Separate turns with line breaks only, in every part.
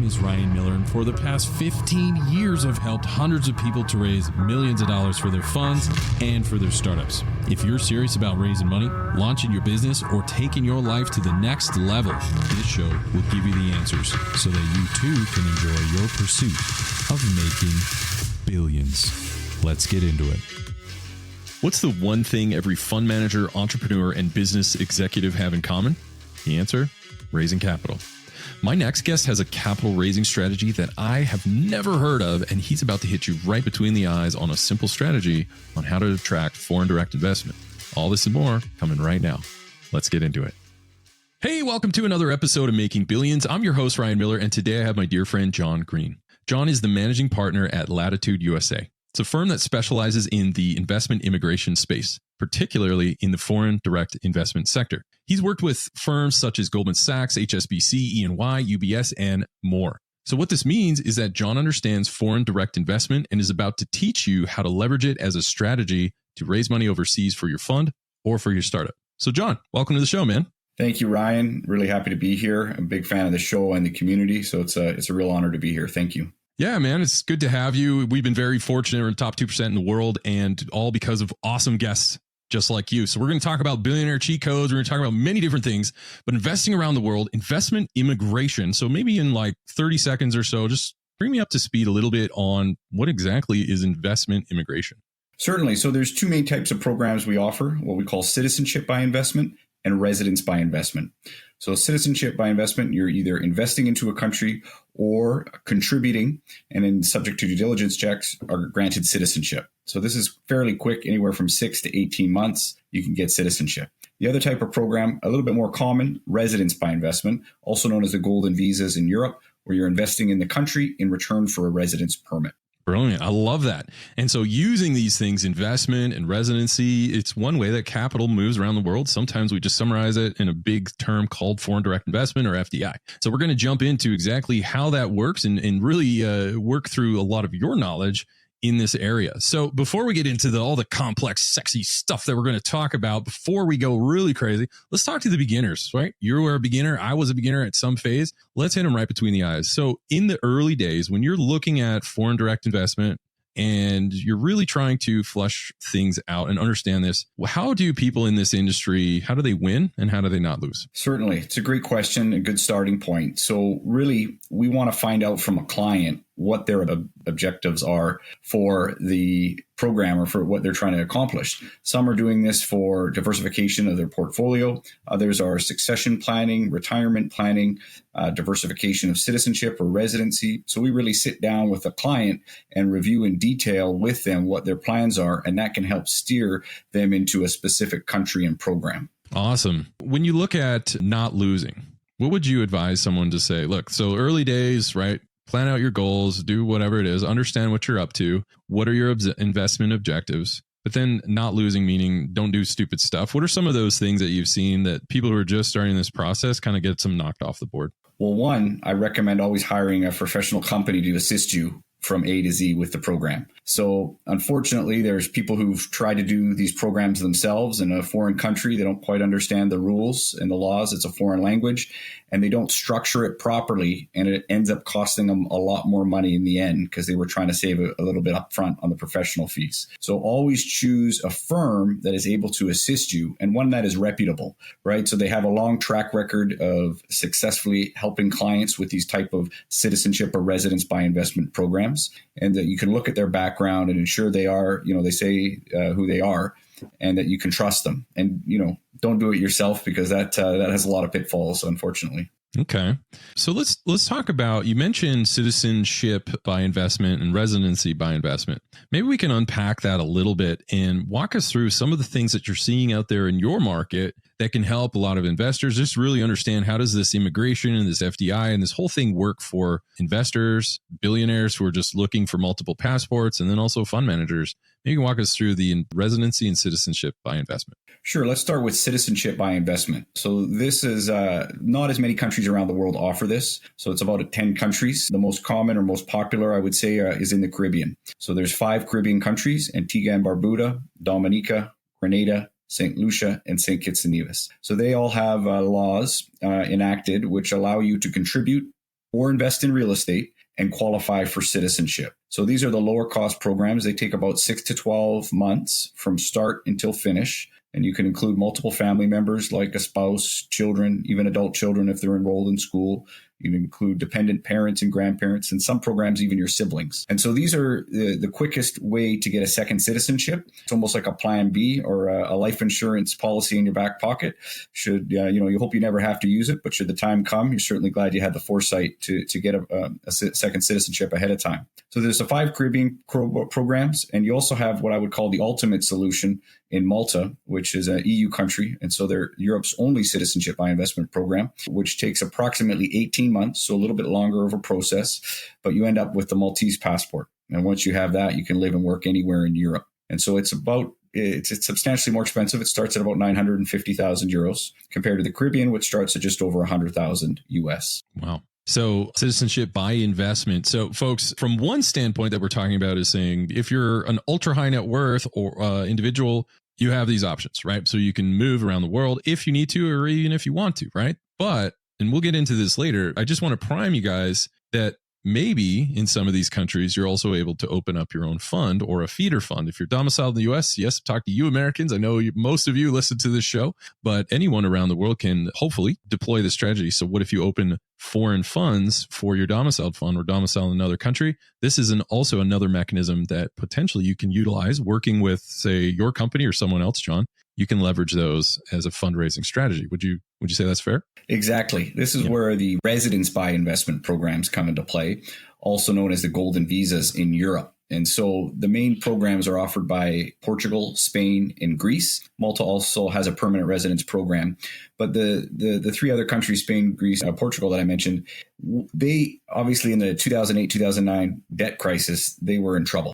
is Ryan Miller, and for the past 15 years, I've helped hundreds of people to raise millions of dollars for their funds and for their startups. If you're serious about raising money, launching your business, or taking your life to the next level, this show will give you the answers so that you too can enjoy your pursuit of making billions. Let's get into it.
What's the one thing every fund manager, entrepreneur, and business executive have in common? The answer: raising capital. My next guest has a capital raising strategy that I have never heard of, and he's about to hit you right between the eyes on a simple strategy on how to attract foreign direct investment. All this and more coming right now. Let's get into it. Hey, welcome to another episode of Making Billions. I'm your host, Ryan Miller, and today I have my dear friend, John Green. John is the managing partner at Latitude USA. It's a firm that specializes in the investment immigration space, particularly in the foreign direct investment sector. He's worked with firms such as Goldman Sachs, HSBC, E&Y, UBS, and more. So what this means is that John understands foreign direct investment and is about to teach you how to leverage it as a strategy to raise money overseas for your fund or for your startup. So John, welcome to the show, man.
Thank you, Ryan. Really happy to be here. I'm a big fan of the show and the community, so it's a real honor to be here. Thank you.
Yeah, man, it's good to have you. We've been very fortunate. We're in the top 2% in the world, and all because of awesome guests just like you. So we're going to talk about billionaire cheat codes. We're going to talk about many different things, but investing around the world, investment immigration. So maybe in like 30 seconds or so, just bring me up to speed a little bit on what exactly is investment immigration.
Certainly. So there's two main types of programs we offer, what we call citizenship by investment and residence by investment. So citizenship by investment, you're either investing into a country or contributing, and then subject to due diligence checks are granted citizenship. So this is fairly quick, anywhere from 6 to 18 months, you can get citizenship. The other type of program, a little bit more common, residence by investment, also known as the golden visas in Europe, where you're investing in the country in return for a residence permit.
Brilliant. I love that. And so using these things, investment and residency, it's one way that capital moves around the world. Sometimes we just summarize it in a big term called foreign direct investment or FDI. So we're going to jump into exactly how that works and really work through a lot of your knowledge in this area. So before we get into all the complex, sexy stuff that we're going to talk about, before we go really crazy, let's talk to the beginners, right? You were a beginner. I was a beginner at some phase. Let's hit them right between the eyes. So in the early days, when you're looking at foreign direct investment and you're really trying to flush things out and understand this, how do people in this industry, how do they win and how do they not lose?
Certainly. It's a great question, a good starting point. So really, we want to find out from a client what their objectives are for the program or for what they're trying to accomplish. Some are doing this for diversification of their portfolio. Others are succession planning, retirement planning, diversification of citizenship or residency. So we really sit down with a client and review in detail with them what their plans are, and that can help steer them into a specific country and program.
Awesome. When you look at not losing, what would you advise someone to say? Look, so early days, right? Plan out your goals, do whatever it is, understand what you're up to. What are your investment objectives? But then not losing, meaning don't do stupid stuff. What are some of those things that you've seen that people who are just starting this process kind of get some knocked off the board?
Well, one, I recommend always hiring a professional company to assist you from A to Z with the program. So unfortunately, there's people who've tried to do these programs themselves in a foreign country. They don't quite understand the rules and the laws. It's a foreign language, and they don't structure it properly. And it ends up costing them a lot more money in the end because they were trying to save a little bit up front on the professional fees. So always choose a firm that is able to assist you and one that is reputable, right? So they have a long track record of successfully helping clients with these type of citizenship or residence by investment programs. And that you can look at their background and ensure they are, they say who they are, and that you can trust them. And, don't do it yourself because that has a lot of pitfalls, unfortunately.
Okay. So let's talk about, you mentioned citizenship by investment and residency by investment. Maybe we can unpack that a little bit and walk us through some of the things that you're seeing out there in your market that can help a lot of investors just really understand how does this immigration and this FDI and this whole thing work for investors, billionaires who are just looking for multiple passports, and then also fund managers. Maybe you can walk us through the residency and citizenship by investment.
Sure. Let's start with citizenship by investment. So this is not as many countries around the world offer this. So it's about 10 countries. The most common or most popular, I would say, is in the Caribbean. So there's 5 Caribbean countries: Antigua and Barbuda, Dominica, Grenada, St. Lucia, and St. Kitts and Nevis. So they all have laws enacted which allow you to contribute or invest in real estate and qualify for citizenship. So these are the lower cost programs. They take about 6 to 12 months from start until finish. And you can include multiple family members like a spouse, children, even adult children if they're enrolled in school. You can include dependent parents and grandparents, and some programs, even your siblings. And so these are the quickest way to get a second citizenship. It's almost like a plan B or a life insurance policy in your back pocket. Should, you hope you never have to use it, but should the time come, you're certainly glad you had the foresight to get a second citizenship ahead of time. So there's the 5 Caribbean programs, and you also have what I would call the ultimate solution in Malta, which is an EU country. And so they're Europe's only citizenship by investment program, which takes approximately 18 months, so a little bit longer of a process, but you end up with the Maltese passport. And once you have that, you can live and work anywhere in Europe. And so it's substantially more expensive. It starts at about 950,000 euros compared to the Caribbean, which starts at just over 100,000 US.
Wow. So citizenship by investment. So folks, from one standpoint that we're talking about is saying if you're an ultra high net worth or individual, you have these options, right? So you can move around the world if you need to, or even if you want to, right? But, and we'll get into this later, I just want to prime you guys that maybe in some of these countries, you're also able to open up your own fund or a feeder fund. If you're domiciled in the US, yes, talk to you Americans. I know most of you listen to this show, but anyone around the world can hopefully deploy this strategy. So what if you open foreign funds for your domiciled fund or domicile in another country? This is also another mechanism that potentially you can utilize working with, say, your company or someone else, John. You can leverage those as a fundraising strategy. Would you say that's fair?
Exactly. This is where the residence by investment programs come into play, also known as the golden visas in Europe. And so the main programs are offered by Portugal, Spain, and Greece. Malta also has a permanent residence program. But the 3 other countries, Spain, Greece, Portugal that I mentioned, they obviously in the 2008-2009 debt crisis, they were in trouble.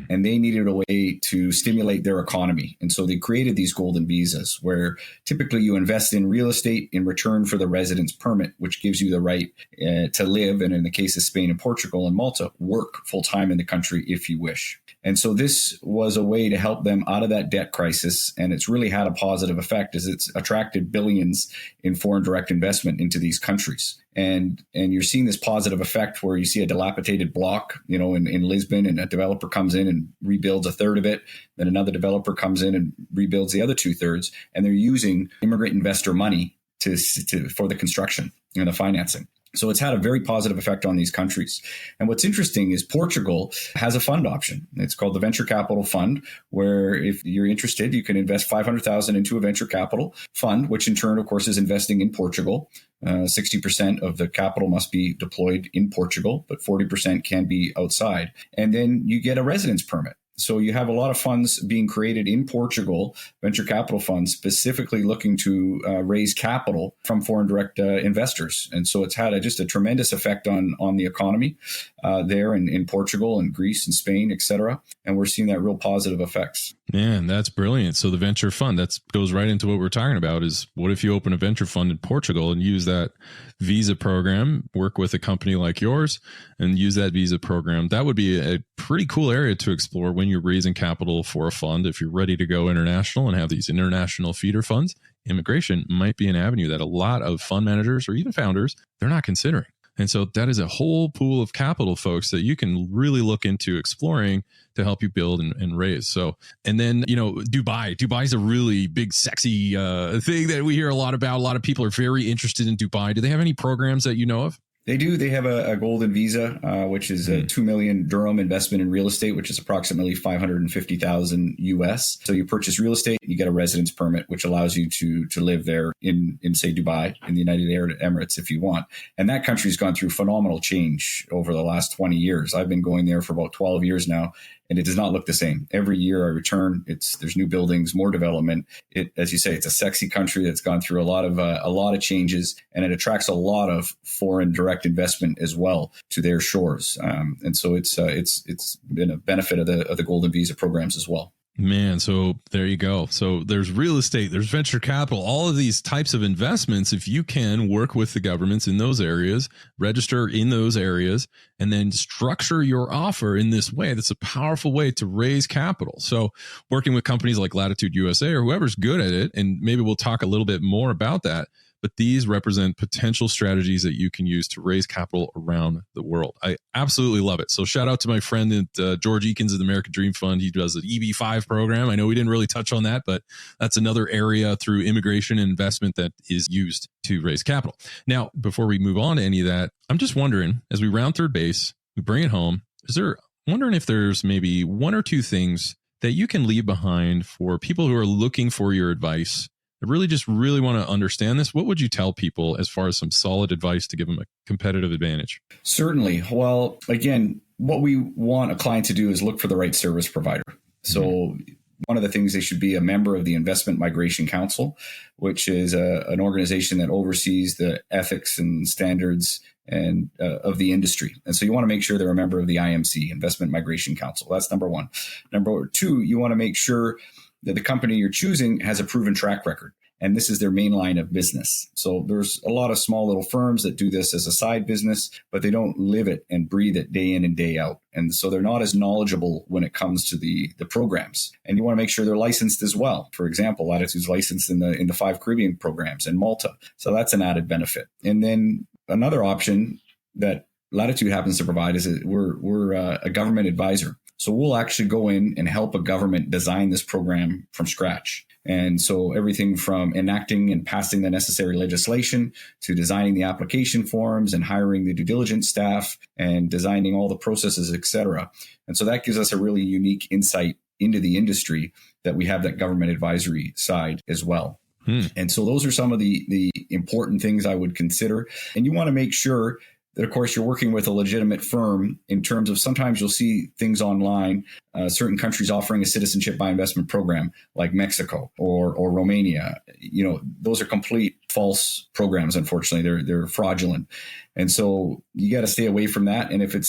And they needed a way to stimulate their economy. And so they created these golden visas where typically you invest in real estate in return for the residence permit, which gives you the right to live. And in the case of Spain and Portugal and Malta, work full time in the country if you wish. And so this was a way to help them out of that debt crisis. And it's really had a positive effect as it's attracted billions in foreign direct investment into these countries. And you're seeing this positive effect where you see a dilapidated block, in Lisbon, and a developer comes in and rebuilds a third of it. Then another developer comes in and rebuilds the other 2/3. And they're using immigrant investor money for the construction and the financing. So it's had a very positive effect on these countries. And what's interesting is Portugal has a fund option. It's called the Venture Capital Fund, where if you're interested, you can invest 500,000 into a venture capital fund, which in turn, of course, is investing in Portugal. 60% of the capital must be deployed in Portugal, but 40% can be outside. And then you get a residence permit. So you have a lot of funds being created in Portugal, venture capital funds, specifically looking to raise capital from foreign direct investors. And so it's had just a tremendous effect on the economy there in Portugal and Greece and Spain, et cetera. And we're seeing that real positive effects.
Man, that's brilliant. So the venture fund, that goes right into what we're talking about is what if you open a venture fund in Portugal and use that visa program, work with a company like yours and use that visa program. That would be a pretty cool area to explore when you're raising capital for a fund. If you're ready to go international and have these international feeder funds, immigration might be an avenue that a lot of fund managers or even founders, they're not considering. And so that is a whole pool of capital, folks, that you can really look into exploring to help you build and raise. So, and then, Dubai is a really big, sexy thing that we hear a lot about. A lot of people are very interested in Dubai. Do they have any programs that you know of?
They do. They have a golden visa, which is a 2 million dirham investment in real estate, which is approximately 550,000 US. So you purchase real estate, you get a residence permit, which allows you to live there in say Dubai, in the United Arab Emirates, if you want. And that country's gone through phenomenal change over the last 20 years. I've been going there for about 12 years now, and it does not look the same. Every year I return, there's new buildings, more development. As you say, it's a sexy country that's gone through a lot of changes, and it attracts a lot of foreign direct investment as well to their shores. And so it's been a benefit of the Golden Visa programs as well.
Man, so there you go. So there's real estate, there's venture capital, all of these types of investments. If you can work with the governments in those areas, register in those areas, and then structure your offer in this way, that's a powerful way to raise capital. So working with companies like Latitude USA or whoever's good at it, and maybe we'll talk a little bit more about that. but these represent potential strategies that you can use to raise capital around the world. I absolutely love it. So shout out to my friend at George Eakins of the American Dream Fund. He does an EB5 program. I know we didn't really touch on that, but that's another area through immigration and investment that is used to raise capital. Now, before we move on to any of that, I'm just wondering, as we round third base, we bring it home, wondering if there's maybe one or two things that you can leave behind for people who are looking for your advice, that really want to understand this. What would you tell people as far as some solid advice to give them a competitive advantage? Certainly.
Well, again, what we want a client to do is look for the right service provider. So one of the things, they should be a member of the Investment Migration Council, which is an organization that oversees the ethics and standards and of the industry. And so you want to make sure they're a member of the IMC, Investment Migration Council. That's number one. Number two, you want to make sure that the company you're choosing has a proven track record. And this is their main line of business. So there's a lot of small little firms that do this as a side business, but they don't live it and breathe it day in and day out. And so they're not as knowledgeable when it comes to the programs. And you want to make sure they're licensed as well. For example, Latitude's licensed in the 5 Caribbean programs and Malta. So that's an added benefit. And then another option that Latitude happens to provide is that we're a government advisor. So we'll actually go in and help a government design this program from scratch. And so everything from enacting and passing the necessary legislation to designing the application forms and hiring the due diligence staff and designing all the processes, et cetera. And so that gives us a really unique insight into the industry, that we have that government advisory side as well. And so those are some of the important things I would consider. And you want to make sure that, of course, you're working with a legitimate firm in terms of, sometimes you'll see things online, certain countries offering a citizenship by investment program like Mexico or Romania. You know, those are complete false programs. Unfortunately, they're fraudulent. And so you got to stay away from that. And if it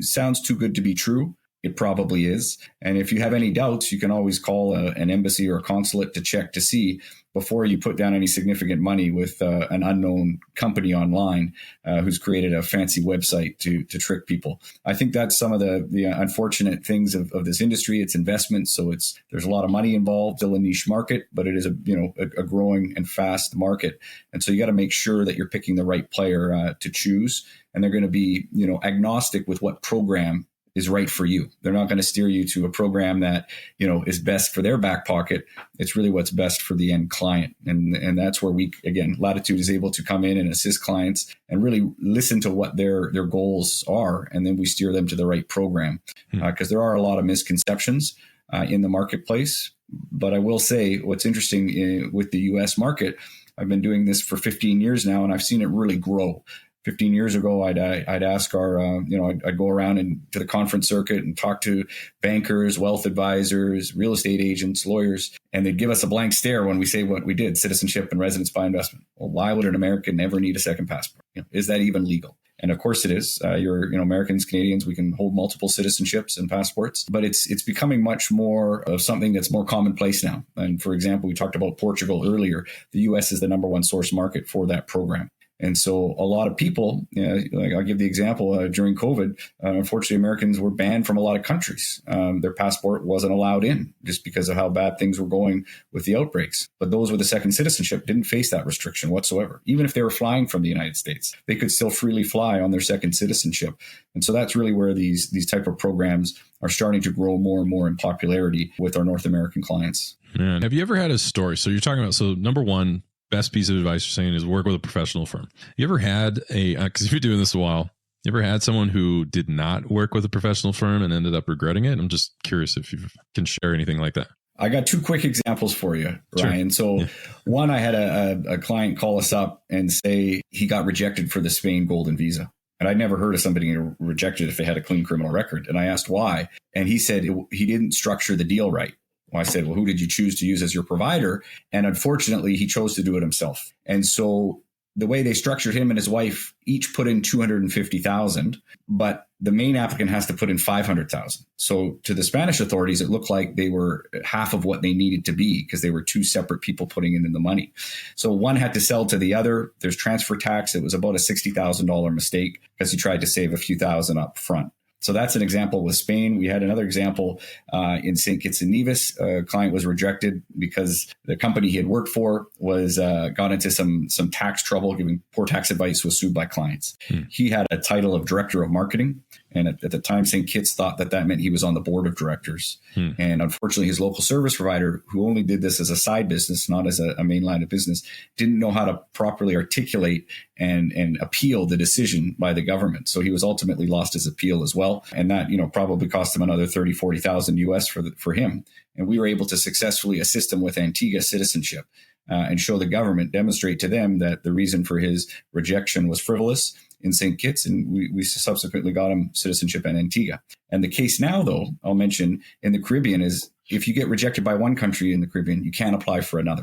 sounds too good to be true, it probably is. And if you have any doubts, you can always call an embassy or a consulate to check to see before you put down any significant money with an unknown company online who's created a fancy website to trick people. I think that's some of the unfortunate things of this industry. It's investment, so there's a lot of money involved, still a niche market, but it is a growing and fast market. And so you got to make sure that you're picking the right player to choose, and they're going to be agnostic with what program is right for you. They're not going to steer you to a program that, is best for their back pocket. It's really what's best for the end client. And that's where Latitude is able to come in and assist clients and really listen to what their goals are. And then we steer them to the right program, because there are a lot of misconceptions in the marketplace. But I will say, what's interesting with the US market, I've been doing this for 15 years now, and I've seen it really grow. 15 years ago, I'd ask I'd go around and to the conference circuit and talk to bankers, wealth advisors, real estate agents, lawyers, and they'd give us a blank stare when we say what we did, citizenship and residence by investment. Well, why would an American ever need a second passport? Is that even legal? And of course it is. Americans, Canadians, we can hold multiple citizenships and passports, but it's becoming much more of something that's more commonplace now. And for example, we talked about Portugal earlier. The US is the number one source market for that program. And so a lot of people, like I'll give the example, during COVID, unfortunately, Americans were banned from a lot of countries. Their passport wasn't allowed in just because of how bad things were going with the outbreaks. But those with a second citizenship didn't face that restriction whatsoever. Even if they were flying from the United States, they could still freely fly on their second citizenship. And so that's really where these type of programs are starting to grow more and more in popularity with our North American clients.
Man, have you ever had a story? So you're talking about, number one, best piece of advice you're saying is work with a professional firm. You ever had because you've been doing this a while, you ever had someone who did not work with a professional firm and ended up regretting it? I'm just curious if you can share anything like that.
I got two quick examples for you, Ryan. Sure. So one, I had a client call us up and say he got rejected for the Spain Golden Visa. And I'd never heard of somebody getting rejected if they had a clean criminal record. And I asked why. And he said he didn't structure the deal right. Well, I said, well, who did you choose to use as your provider? And unfortunately, he chose to do it himself. And so the way they structured him and his wife each put in $250,000, but the main applicant has to put in $500,000. So to the Spanish authorities, it looked like they were half of what they needed to be because they were two separate people putting in the money. So one had to sell to the other. There's transfer tax. It was about a $60,000 mistake because he tried to save a few thousand up front. So that's an example with Spain. We had another example in St. Kitts and Nevis. A client was rejected because the company he had worked for was got into some tax trouble, giving poor tax advice, was sued by clients. He had a title of director of marketing. And at the time, St. Kitts thought that meant he was on the board of directors. And unfortunately, his local service provider, who only did this as a side business, not as a main line of business, didn't know how to properly articulate and appeal the decision by the government. So he was ultimately lost his appeal as well. And that, probably cost him another 30,000-40,000 US for him. And we were able to successfully assist him with Antigua citizenship and show the government, demonstrate to them that the reason for his rejection was frivolous in St. Kitts, and we subsequently got him citizenship in Antigua. And the case now, though, I'll mention in the Caribbean is if you get rejected by one country in the Caribbean, you can't apply for another.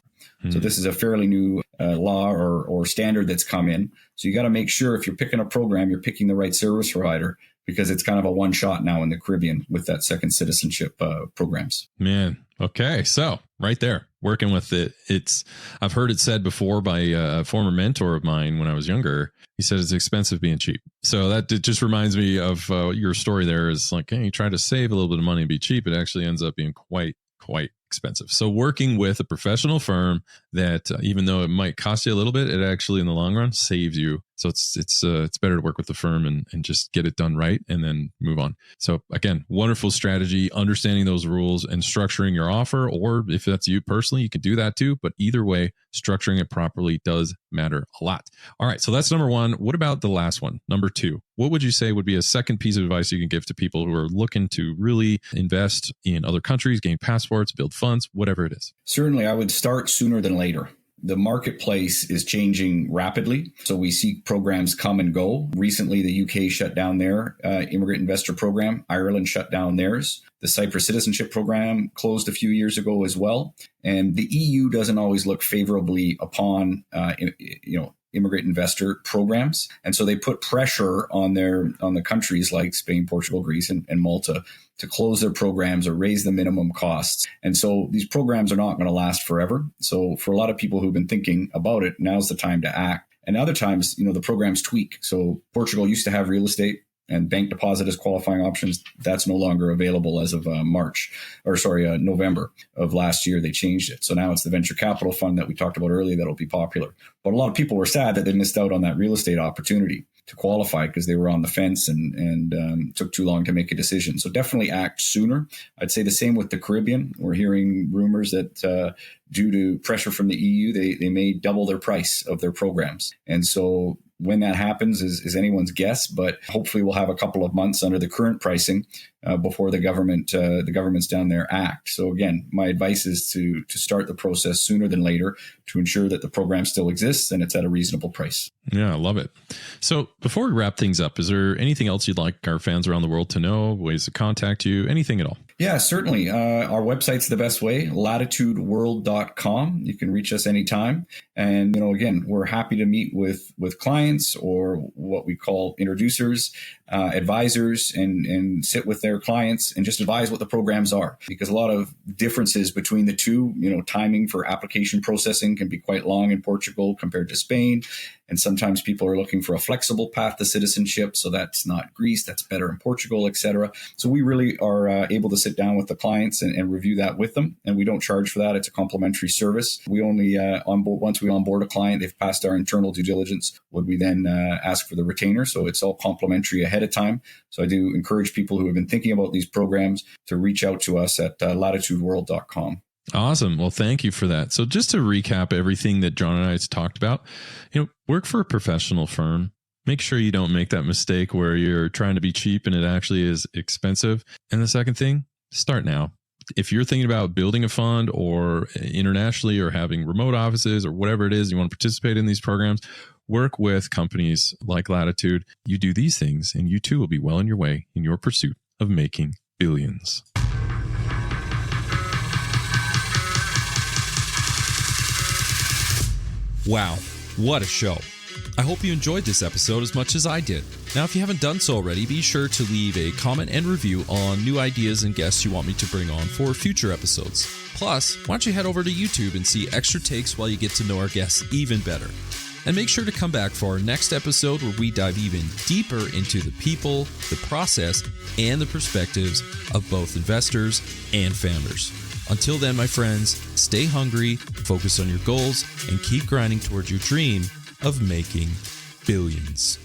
So this is a fairly new law or standard that's come in. So you got to make sure if you're picking a program, you're picking the right service provider, because it's kind of a one shot now in the Caribbean with that second citizenship programs.
Man. Okay. So right there, working with it. I've heard it said before by a former mentor of mine when I was younger. He said it's expensive being cheap. So it just reminds me of your story there is like, hey, you try to save a little bit of money and be cheap. It actually ends up being quite expensive. So working with a professional firm that even though it might cost you a little bit, it actually in the long run saves you. So it's better to work with the firm and just get it done right and then move on. So again, wonderful strategy, understanding those rules and structuring your offer, or if that's you personally, you can do that too. But either way, structuring it properly does matter a lot. All right. So that's number one. What about the last one? Number two, what would you say would be a second piece of advice you can give to people who are looking to really invest in other countries, gain passports, build funds, whatever it is?
Certainly, I would start sooner than later. The marketplace is changing rapidly, so we see programs come and go. Recently, the UK shut down their immigrant investor program. Ireland shut down theirs. The Cyprus citizenship program closed a few years ago as well. And the EU doesn't always look favorably upon, immigrant investor programs. And so they put pressure on the countries like Spain, Portugal, Greece, and Malta to close their programs or raise the minimum costs. And so these programs are not going to last forever. So for a lot of people who've been thinking about it, now's the time to act. And other times, the programs tweak. So Portugal used to have real estate and bank deposit as qualifying options. That's no longer available as of November of last year. They changed it. So now it's the venture capital fund that we talked about earlier that'll be popular. But a lot of people were sad that they missed out on that real estate opportunity to qualify because they were on the fence and took too long to make a decision. So definitely act sooner. I'd say the same with the Caribbean. We're hearing rumors that due to pressure from the EU, they may double their price of their programs. And so when that happens is anyone's guess, but hopefully we'll have a couple of months under the current pricing before the governments down there act. So again, my advice is to start the process sooner than later to ensure that the program still exists and it's at a reasonable price.
Yeah, I love it. So before we wrap things up, is there anything else you'd like our fans around the world to know, ways to contact you, anything at all?
Yeah, certainly. Our website's the best way, latitudeworld.com. You can reach us anytime. And, again, we're happy to meet with clients or what we call introducers, advisors, and sit with their clients and just advise what the programs are. Because a lot of differences between the two, timing for application processing can be quite long in Portugal compared to Spain. And sometimes people are looking for a flexible path to citizenship. So that's not Greece, that's better in Portugal, et cetera. So we really are able to sit down with the clients and review that with them. And we don't charge for that. It's a complimentary service. We only once we onboard a client, they've passed our internal due diligence, would we then ask for the retainer. So it's all complimentary ahead of time. So I do encourage people who have been thinking about these programs to reach out to us at latitudeworld.com.
Awesome. Well, thank you for that. So just to recap everything that John and I talked about, work for a professional firm. Make sure you don't make that mistake where you're trying to be cheap and it actually is expensive. And the second thing, start now. If you're thinking about building a fund or internationally or having remote offices or whatever it is, you want to participate in these programs, work with companies like Latitude. You do these things and you too will be well on your way in your pursuit of making billions.
Wow, what a show. I hope you enjoyed this episode as much as I did. Now, if you haven't done so already, be sure to leave a comment and review on new ideas and guests you want me to bring on for future episodes. Plus, why don't you head over to YouTube and see extra takes while you get to know our guests even better. And make sure to come back for our next episode where we dive even deeper into the people, the process, and the perspectives of both investors and founders. Until then, my friends, stay hungry, focus on your goals, and keep grinding towards your dream of making billions.